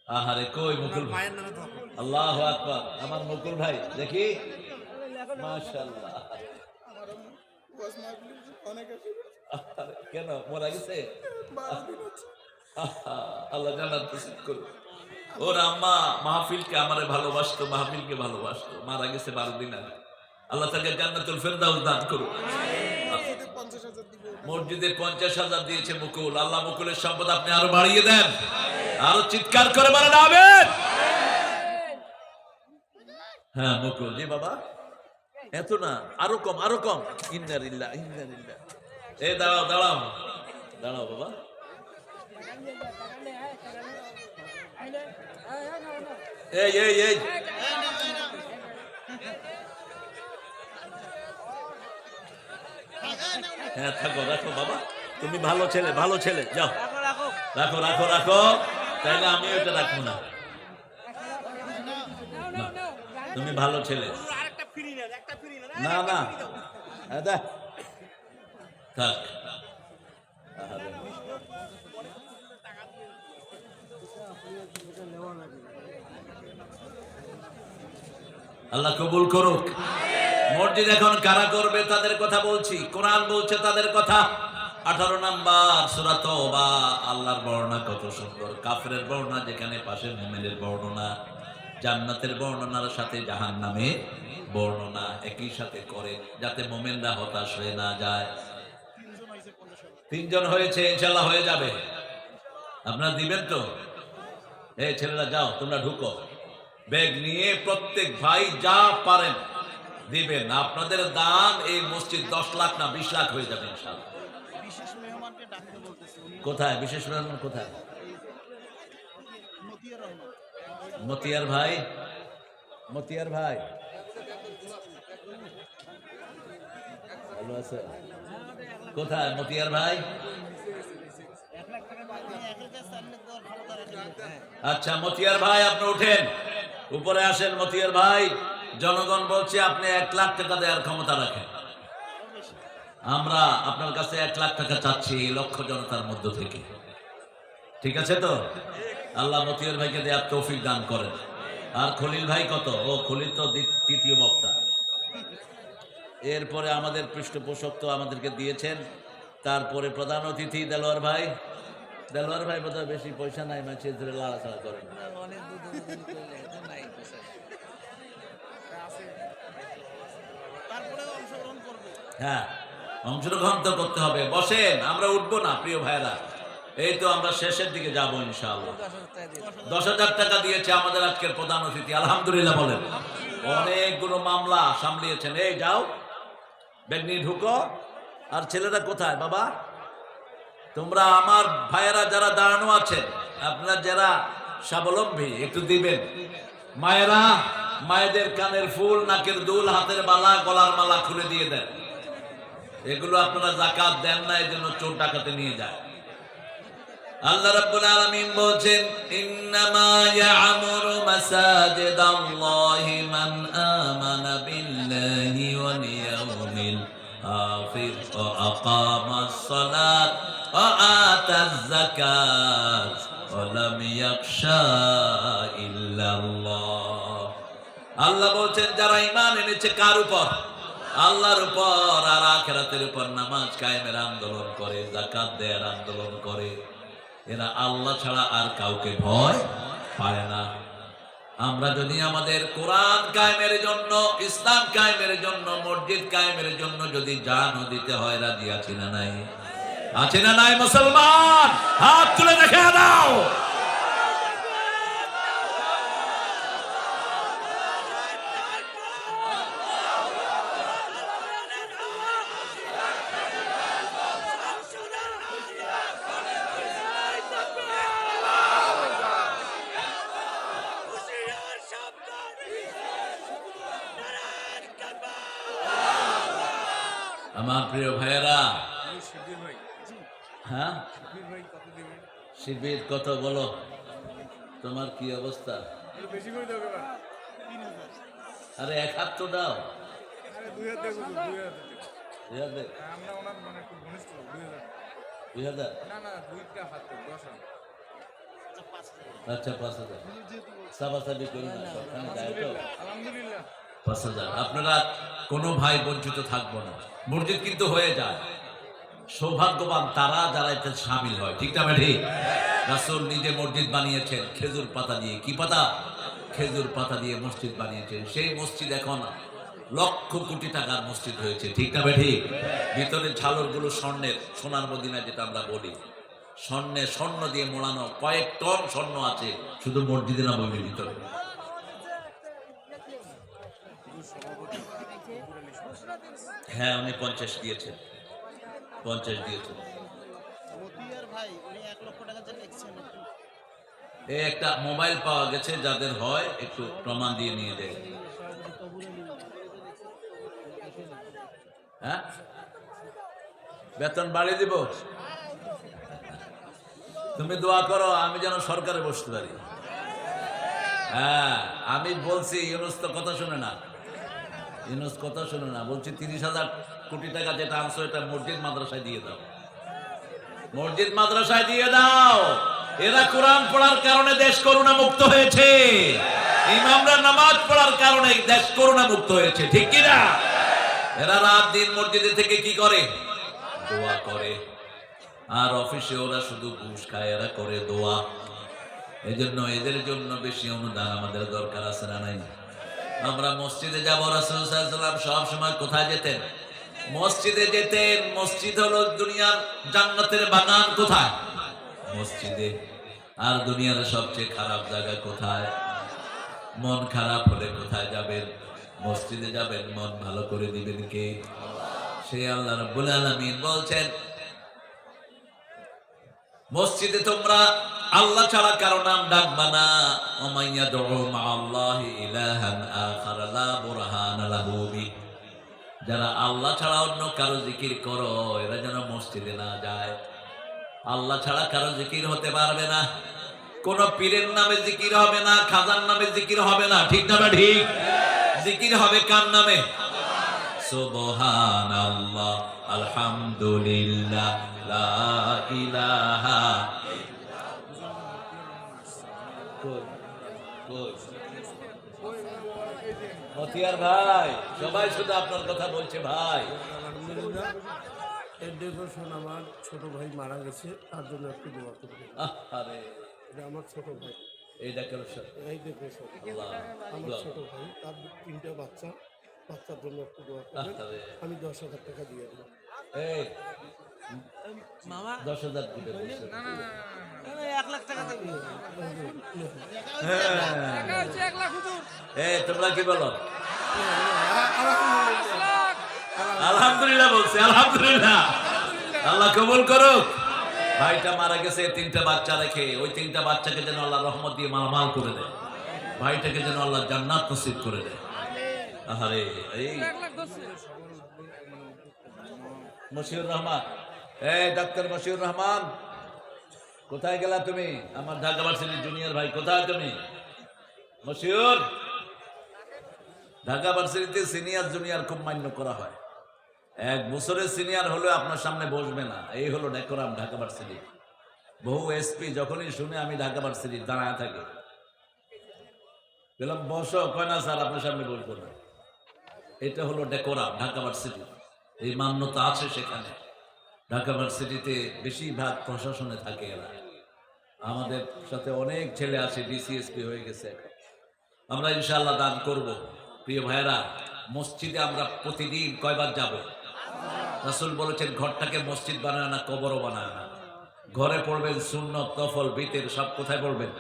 আহারে কই মুকুল ভাই? আল্লাহু আকবার। আমার মুকুল ভাই দেখি, মাশাআল্লাহ। কেন মরা গেছে? আল্লাহ জান্নাত নসিব করুন। ওর আম্মা মাহফিলকে আমারে ভালোবাসতো, মাহফিলকে ভালোবাসতো, মারা গেছে 12 দিন আগে। আল্লাহ তাকে জান্নাতুল ফেরদাউস দান করুন। মসজিদে 50,000 দিয়েছে মুকুল। আল্লাহ মুকুলের সম্পদ আপনি আরো বাড়িয়ে দেন। আরো চিৎকার করে বলেন আমিন। হ্যাঁ মুকুল জি বাবা, এত না, আরো কম, আরো কম। ইন্নালিল্লাহ ইন্নালিল্লাহ। এই দাঁড়াও দাঁড়াও দাঁড়াও বাবা। এই এই এই হ্যাঁ থাকো, রাখো বাবা, তুমি ভালো ছেলে, ভালো ছেলে, যাও রাখো রাখো রাখো। তাইলে আমি ওটা রাখবো না। তুমি ভালো ছেলে। না না থাক। আল্লাহ কবুল করুক। মসজিদ এখন কারা করবে তাদের কথা বলছি। কোরআন বলছে তাদের কথা। 18 নাম্বার সূরা তওবা। আল্লাহর বর্ণনা কত সুন্দর। কাফেরের বর্ণনা যেখানে, পাশে মুমিনের বর্ণনা। জান্নাতের বর্ণনার সাথে জাহান্নামের বর্ণনা একই সাথে করে, যাতে মুমিনরা হতাশ হয়ে না যায়। 3 জন হয়েছে, ইনশাআল্লাহ হয়ে যাবে। আপনারা দিবেন তো? এই ছেলেরা যাও, তোমরা ঢুকো। ব্যাগ নিয়ে প্রত্যেক ভাই যা পারেন দিবেন। আপনাদের দান এই মসজিদ 10 লাখ না 20 লাখ হয়ে যাবে ইনশাআল্লাহ। কোথায় বিশেষ মেহমান? কোথায়? মতিয়ার ভাই, মতিয়ার ভাই ভালো আছে? কোথায় মতিয়ার ভাই? আচ্ছা মতিয়ার ভাই আপনি উঠেন, উপরে আসেন। মতিয়ার ভাই, জনগণ বলছে আপনি 1 লাখ টাকা দেওয়ার ক্ষমতা রাখেন। আমরা আপনার কাছে 1 লাখ টাকা চাচ্ছি এই লক্ষ জনতার মধ্য থেকে। ঠিক আছে তো? আল্লাহ মতিয়ার ভাইকে দেওয়ার তৌফিক দান করেন। আর খলিল ভাই কত? ও খলিল তো তৃতীয় বক্তা। এরপরে আমাদের পৃষ্ঠপোষক তো আমাদেরকে দিয়েছেন। তারপরে প্রধান অতিথি দেলোয়ার ভাই। দেলোয়ার ভাই বোধহয় বেশি পয়সা নাই, মানুষের ধরে লাড়াচাড়া করেন। হ্যাঁ অংশগ্রহণ তো করতে হবে। বসেন, আমরা উঠবো না প্রিয় ভাইরা। এই তো আমরা শেষের দিকে যাবো ইনশাআল্লাহ। 10,000 টাকা দিয়েছে আমাদের আজকের প্রধান অতিথি, আলহামদুলিল্লাহ বলেন। অনেকগুলো মামলা সামলিয়েছেন। এই যাও, ব্যাগ নিয়ে ঢুকো। আর ছেলেরা কোথায় বাবা? তোমরা আমার ভাইয়েরা যারা দাঁড়ানো আছেন, আপনারা যারা স্বাবলম্বী, একটু দিবেন। মায়েরা, মায়েদের কানের ফুল, নাকের দুল, হাতের বালা, গলার মালা খুলে দিয়ে দেন। এগুলো আপনারা যাকাত দেন না, এই জন্য চোর ডাকাতে নিয়ে যায়। আল্লাহ রাব্বুল আলামিন বলেন, ইন্নামা ইয়া'মুরু মাসাজিদাল্লাহি মান আমানা বিল্লাহি ওয়াল ইয়াউমিল আখির ওয়া আকামাস সালাত ওয়া আতাজ যাকাত ওয়া লাম ইয়াখশা ইল্লাল্লাহ। আল্লাহ বলেন যারা ঈমান এনেছে কার উপর? আল্লাহর উপর, আর আখিরাতের উপর নামাজ কায়েমের আন্দোলন করে, যাকাত দেওয়ার আন্দোলন করে, এরা আল্লাহ ছাড়া আর কাউকে ভয় পায় না। আমরা যদি আমাদের কোরআন কায়েমের জন্য, ইসলাম কায়েমের জন্য, মসজিদ কায়েমের জন্য যদি জানও দিতে হয়, রাজি আছি না নাই? আছে না নাই মুসলমান? হাত তুলে দেখে দাও। আমার প্রিয় ভাইয়েরা, হ্যাঁ শিবির কত বলো? তোমার কি অবস্থা? আরে 1 হাত তো দাও। 2000 আচ্ছা 5,000 সাবাসাবি করি না, সবখানে যায় তো 5,000। আপনারা কোনো ভাই বঞ্চিত থাকবো না, মসজিদ কিন্তু হয়ে যায়। সৌভাগ্যবান তারা যারা এতে সামিল হয়, ঠিক না ঠিক? রাসূল নিজে মসজিদ বানিয়েছেন খেজুর পাতা দিয়ে। কি পাতা? খেজুর পাতা দিয়ে মসজিদ বানিয়েছেন। সেই মসজিদ এখন লক্ষ কোটি টাকার মসজিদ হয়েছে, ঠিক না ঠিক? ভিতরে ঝালরগুলো স্বর্ণের, সোনার মদিনা যেটা আমরা বলি, স্বর্ণ দিয়ে মোড়ানো, কয়েক টন স্বর্ণ আছে শুধু মসজিদে নববীর ভিতরে। হ্যাঁ, উনি 50 দিয়েছেন, 50 দিয়েছেন। এই একটা মোবাইল পাওয়া গেছে, যাদের হয় একটু প্রমাণ দিয়ে নিয়ে যায়। হ্যাঁ, বেতন বাড়িয়ে দিব। তুমি দোয়া করো আমি যেন সরকারে বসতে পারি। হ্যাঁ, আমি বলছি, ইউনুস তো কথা শুনে না, ইউনুস কথা শুনে না। বলছি 30,000 কোটি টাকা যেটা আনছো এটা মসজিদ মাদ্রাসায় দিয়ে দাও, মসজিদ মাদ্রাসায় দিয়ে দাও। এরা কোরআন পড়ার কারণে দেশ করোনা মুক্ত হয়েছে, ইমামরা নামাজ পড়ার কারণে দেশ করোনা মুক্ত হয়েছে, ঠিক কিনা? এরা রাত দিন মসজিদে থেকে কি করে? দোয়া করে। আর অফিসে ওরা শুধু ঘুষ খায়, এরা করে দোয়া। এজন্য এদের জন্য বেশি অনুদান আমাদের দরকার আছে না নাই? আমরা মসজিদে যাব, রাসূল সাল্লাল্লাহু আলাইহি ওয়াসাল্লাম সব সময় কোথায় যেতেন? মসজিদে যেতেন। মসজিদ হলো দুনিয়ার জান্নাতের বাগান। কোথায়? মসজিদে। আর দুনিয়ার সবচেয়ে খারাপ জায়গা কোথায়? মন খারাপ হলে কোথায় যাবেন? মসজিদে যাবেন। মন ভালো করে দিবেন কে? সে আল্লাহ রাব্বুল আলামিন বলছেন, মসজিদে তোমরা আল্লাহ ছাড়া কারো নাম ডাকবা না। ওমাইয়া দুউ মাআল্লাহি ইলাহান আখার লা বুরহানা লাহু বি। যারা আল্লাহ ছাড়া অন্য কারো জিকির করো, এরা যেন মসজিদে না যায়। আল্লাহ ছাড়া কারো জিকির হতে পারবে না। কোন পীরের নামে জিকির হবে না, খাজার নামে জিকির হবে না, ঠিক না ঠিক? জিকির হবে কার নামে? সুবহানাল্লাহ, আলহামদুলিল্লাহ, লা ইলাহা। মতিয়ার ভাই, সবাই শুধু আপনার কথা বলছে ভাই। আলহামদুলিল্লাহ, এর ডেকোরেশন আমার ছোট ভাই মারা গেছে, তার জন্য একটু দোয়া করবেন। আরে এটা আমার ছোট ভাই, এই ডেকোরেশন, এই ডেকোরেশন আমার ছোট ভাই, তার 3টা বাচ্চা, বাচ্চার জন্য একটু দোয়া করবেন। আমি 10,000 টাকা দিয়ে দেবো। এই মামা 10,000 দিবে। 1 লাখ টাকা দেবে। এই তোমরা কি বলো? আলহামদুলিল্লাহ বলছে, আলহামদুলিল্লাহ। আল্লাহ কবুল করুক। ভাইটা মারা গেছে 3টা বাচ্চা রেখে, ওই 3টা বাচ্চাকে যেন আল্লাহ রহমত দিয়ে মালামাল করে দেয়, ভাইটাকে যেন আল্লাহ জান্নাত নসিব করে দেয়। আরে এই মশিউর রহমান, এই ডাক্তার মশিউর রহমান, কোথায় গেলা তুমি? আমার ঢাকা ভার্সিটির জুনিয়র ভাই, কোথায় তুমি? মশিউর, ঢাকা ভার্সিটিতে সিনিয়র জুনিয়র খুব মান্য করা হয়। 1 বছরের সিনিয়র হলেও আপনার সামনে বসবে না, এই হলো ডেকোরাম ঢাকা ভার্সিটি। বহু এসপি যখনই শুনে আমি ঢাকা ভার্সিটি দাঁড়ায় থাকি, বললাম বসো, কয় না স্যার আপনার সামনে বসবো না। এটা হলো ডেকোরাম ঢাকা ভার্সিটি, এই মান্যতা আছে সেখানে। ঢাকা ভার্সিটিতে বেশিরভাগ প্রশাসনে থাকে এরা। আমাদের সাথে অনেক ছেলে আছে ডিসিএসপি হয়ে গেছে এখন। আমরা ইনশাআল্লাহ দান করব। প্রিয় ভাইয়েরা, মসজিদে আমরা প্রতিদিন কয়বার যাব? রাসূল বলেছেন ঘরটাকে মসজিদ বানায় না, কবরও বানায় না। ঘরে পড়বেন সুন্নত, নফল, বিতের সব কোথায় পড়বেন?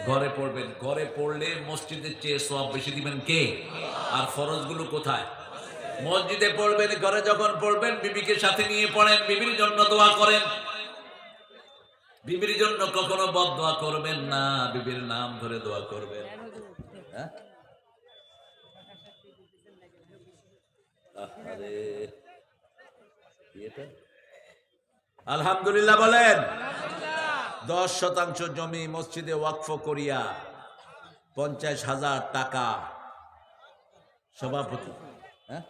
ঘরে পড়বেন। ঘরে পড়লে মসজিদের চেয়ে সওয়াব বেশি দিবেন কে? আর ফরজগুলো কোথায়? মসজিদে পড়বেন। ঘরে যখন পড়বেন বিবিকে সাথে নিয়ে পড়েন, বিবির জন্য দোয়া করেন। বিবির জন্য কখনো বদদোয়া করবেন না, বিবির নাম ধরে দোয়া করবেন। হ্যাঁ, আলহামদুলিল্লাহ বলেন। 10% জমি মসজিদে ওয়াকফ করিয়া 50,000 টাকা সভাপতি। হ্যাঁ,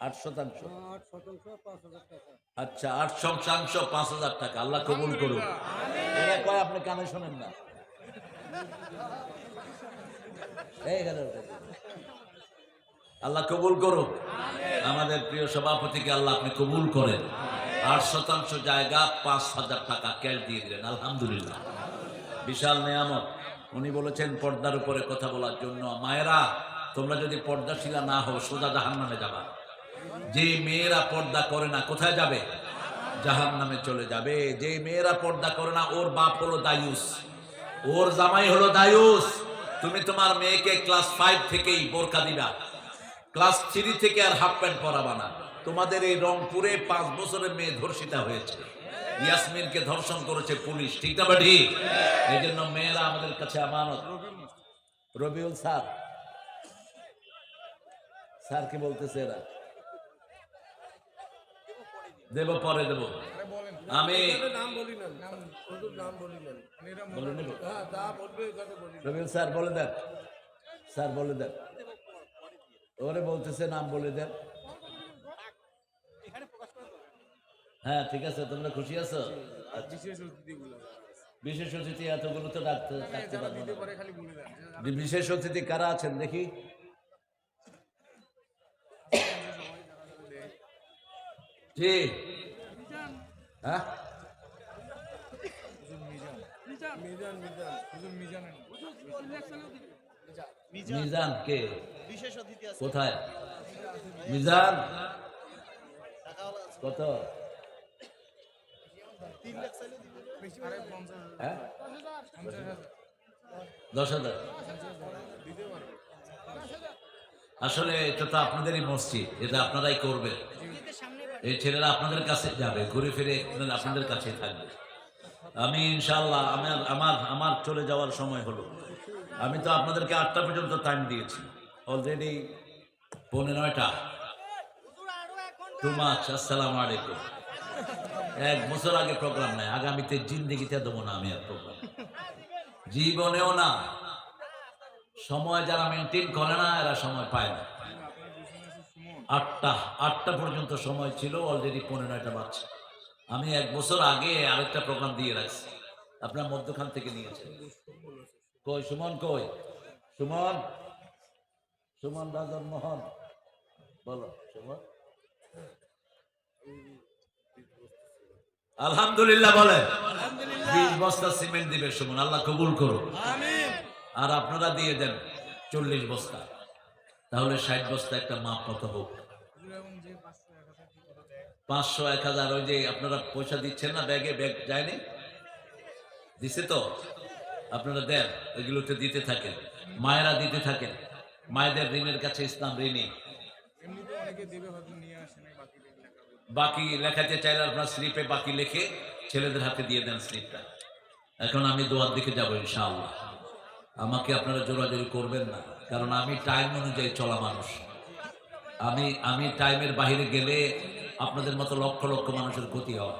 8%। 8% 5,000 টাকা। আচ্ছা, 8% 5,000 টাকা। আল্লাহ কবুল করুন। এরা কয় আপনি কানে শোনেন না। আল্লাহ কবুল করুন। আমাদের প্রিয় সভাপতিকে আল্লাহ আপনি কবুল করেন। 8% জায়গা 5,000 টাকা ক্যাশ দিয়ে দিলেন, আলহামদুলিল্লাহ, বিশাল নেয়ামত। উনি বলেছেন পর্দার উপরে কথা বলার জন্য। মায়েরা, তোমরা যদি পর্দাশীলা না হও সোজা জাহান্নামে যাবা। যে মেয়েরা পর্দা করে না কোথায় যাবে? জাহান্নামে চলে যাবে। যে মেয়েরা পর্দা করে না ওর বাপ হলো দায়ুস, ওর জামাই হলো দায়ুস। তুমি তোমার মেয়েকে ক্লাস 5 থেকেই বোরকা দিবা, ক্লাস 3 থেকে আর হাফ প্যান্ট পরাবা না। তোমাদের এই রংপুরে 5 বছরের মেয়ে ধর্ষিতা হয়েছে, ইয়াসমিনকে ধর্ষণ করেছে পুলিশ, ঠিক না বাড়ি? এই জন্য মেয়েরা আমাদের কাছে আমানত। রবিউল স্যার, স্যার কি বলতেছে? এরা দেব, পরে দেব। আমি নাম বলি না, হুজুর নাম বলি না। বলে নেব। হ্যাঁ, যা বলবে ওই কথা বলি। রবিউল স্যার বলে দেন, স্যার বলে দেন। ওরে বলতেছে নাম বলে দেন। হ্যাঁ ঠিক আছে, তোমরা খুশি আছো? বিশেষ অতিথি এতগুলো তো ডাকতে পারবো না। বিশেষ অতিথি কারা আছেন দেখি? জি, হ্যাঁ, মিজান কে? কোথায় মিজান? কত? হ্যাঁ, 10,000। আসলে এটা তো আপনাদেরই মসজিদ, এটা আপনারাই করবেন। এই ছেলেরা আপনাদের কাছে যাবে, ঘুরে ফিরে আপনাদের কাছে থাকবে। আমি ইনশাআল্লাহ আমার চলে যাওয়ার সময় হলো। আমি তো আপনাদেরকে 8টা পর্যন্ত টাইম দিয়েছি, অলরেডি 9:15। Too much. আসসালামু আলাইকুম। 1 বছর আগে প্রোগ্রাম নাই, আগামীতে জিন্দেগিতে দেবো না আমি আর প্রোগ্রাম, জীবনেও না। সময় যারা মেনটেন করে না এরা সময় পায় না। 8টা পর্যন্ত সময় ছিল, অলরেডি 9:15 বাজছে। আমি 1 বছর আগে আরেকটা প্রোগ্রাম দিয়ে রাখছি, আপনার মধ্যখান থেকে নিয়েছেন। কই সুমন? কই সুমন? সুমন রাজন মোহন, বলো সুমন। আলহামদুলিল্লাহ বলে 20 বস্তা সিমেন্ট দিবে সুমন, আল্লাহ কবুল করো। আর আপনারা দিয়ে দেন 40 বস্তা, তাহলে 60 বস্তা একটা মাপ মতো হোক। 500, 1000 ওই যে আপনারা পয়সা দিচ্ছেন না, ব্যাগে ব্যাগ যায়নি, দিছে তো? আপনারা দেন, ওইগুলোতে দিতে থাকেন, মায়েরা দিতে থাকেন। মায়েদের ঋণের কাছে ইসলাম ঋণী। বাকি লেখাতে চাইলে আপনার স্লিপে বাকি লিখে ছেলেদের হাতে দিয়ে দেন স্লিপটা। এখন আমি দোয়ার দিকে যাবো ইনশাআল্লাহ। আমাকে আপনারা জোরাজোরি করবেন না, কারণ আমি টাইম অনুযায়ী চলা মানুষ। আমি টাইমের বাইরে গেলে আপনাদের মতো লক্ষ লক্ষ মানুষের ক্ষতি হয়।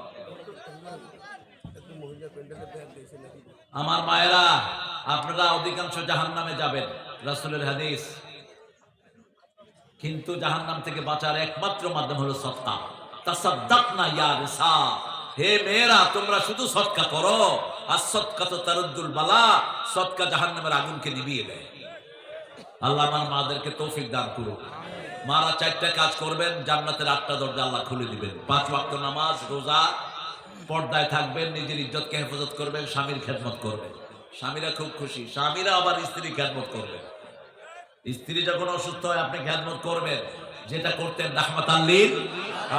আমার মায়েরা, আপনারা অধিকাংশ জাহান্নামে যাবেন, রাসূলের হাদিস। কিন্তু জাহান্নাম থেকে বাঁচার একমাত্র মাধ্যম হলো সদকা। তাসাদ্দাকনা ইয়া নিসা, হে মেয়েরা তোমরা শুধু সদকা করো। আর সদকা তো তারুদ্দুল বালা, সদকা জাহান্নামের আগুনকে নিভিয়ে দেয়। আল্লাহ আমার মাদেরকে তৌফিক দান করুন। মারা 4টা কাজ করবেন, জান্নাতের 8টা দরজা আল্লাহ খুলে দিবেন। 5 ওয়াক্ত নামাজ, রোজা, পর্দায় থাকবেন, নিজের ইজ্জতকে হেফাজত করবেন, স্বামীর খেদমত করবেন। স্বামীরা খুব খুশি, স্বামীরা আবার স্ত্রীর খেদমত করবেন। স্ত্রী যখন অসুস্থ হয় আপনি খেদমত করবেন, যেটা করতেন রাহমাতাল লিল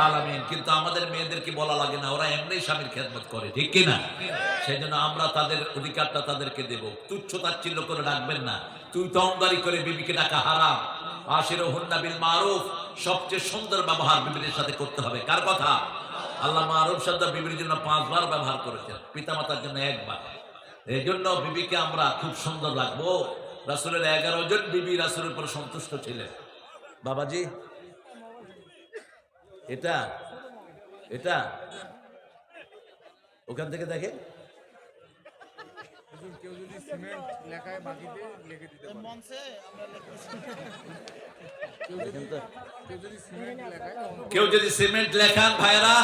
আলামিন। কিন্তু আমাদের মেয়েদেরকে বলা লাগে না, ওরা এমনি স্বামীর খেদমত করে, ঠিক কিনা? সেই জন্য আমরা তাদের অধিকারটা তাদেরকে দেব। তুচ্ছ তাচ্ছিল্য করে ডাকবেন না। তুই তো অহংকারী করে বিবিকে ডাকা হারাম। আশিরুহুন্না বিল মারুফ, সবচেয়ে সুন্দর ব্যবহার বিবির সাথে করতে হবে। কার কথা? আল্লাহ মারুফ শব্দ বিবির জন্য 5 বার ব্যবহার করেছেন, পিতামাতার জন্য 1 বার। এই জন্য বিবিকে আমরা খুব সুন্দর রাখবো। রাসূলের 11 জন বিবি রাসূলের উপর সন্তুষ্ট ছিলেন। বাবাজি, এটা এটা ওখান থেকে দেখে কেউ যদি সিমেন্ট লেখায় বাকিতে লিখে দিতে পারে। মঞ্চে আমরা লিখতেছি। কেউ যদি সিমেন্ট লেখায় কেউ যদি সিমেন্ট লেখান ভাইরা,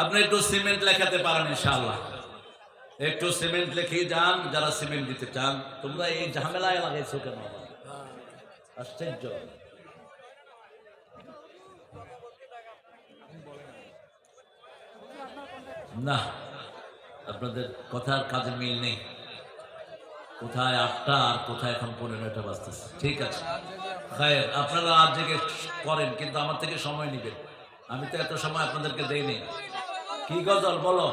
আপনি একটু সিমেন্ট লেখাতে পারেন ইনশাআল্লাহ। একটু সিমেন্ট লিখে যান যারা সিমেন্ট দিতে চান। তোমরা এই ঝামেলায় লাগাইছো কেন? আশ্চর্য। না, আপনাদের কথার কাজে মিল নেই। কোথায় 8টা আর কোথায় এখন 15টা বাজতেছে। ঠিক আছে, খায়ের, আপনারা আজ জেগে করেন, কিন্তু আমার থেকে সময় নেবেন। আমি তো এত সময় আপনাদেরকে দেই নেই। কি গজল বলো?